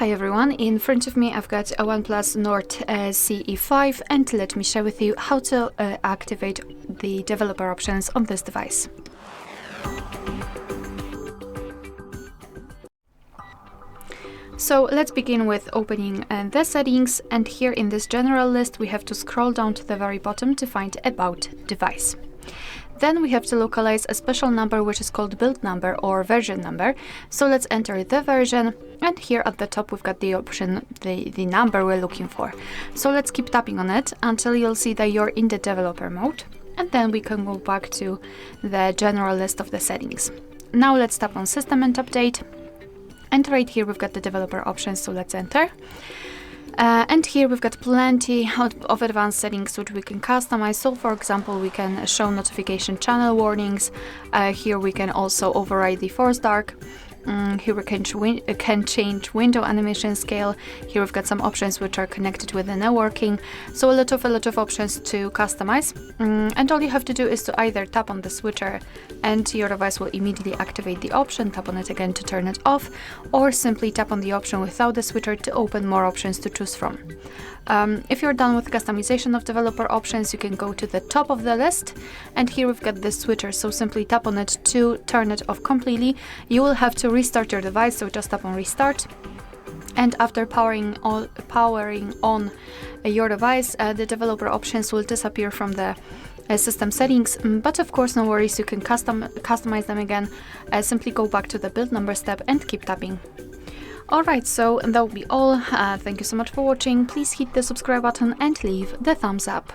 Hi everyone, in front of me I've got a OnePlus Nord CE 5 and let me share with you how to activate the developer options on this device. So let's begin with opening the settings, and here in this general list we have to scroll down to the very bottom to find About Device. Then we have to localize a special number which is called build number or version number. So let's enter the version, and here at the top we've got the option, the number we're looking for. So let's keep tapping on it until you'll see that you're in the developer mode, and then we can go back to the general list of the settings. Now let's tap on System and Update, and right here we've got the developer options, so let's enter. And here we've got plenty of advanced settings which we can customize. So for example, we can show notification channel warnings. Here we can also override the force dark. Here we can change window animation scale. Here we've got some options which are connected with the networking. So a lot of options to customize. And all you have to do is to either tap on the switcher and your device will immediately activate the option, tap on it again to turn it off, or simply tap on the option without the switcher to open more options to choose from. If you're done with customization of developer options, you can go to the top of the list, and here we've got the switcher, so simply tap on it to turn it off completely. You will have to restart your device, so just tap on restart, and after powering on your device, the developer options will disappear from the system settings, but of course no worries, you can customize them again. Simply go back to the build number step and keep tapping. Alright, so that will be all. Thank you so much for watching. Please hit the subscribe button and leave the thumbs up.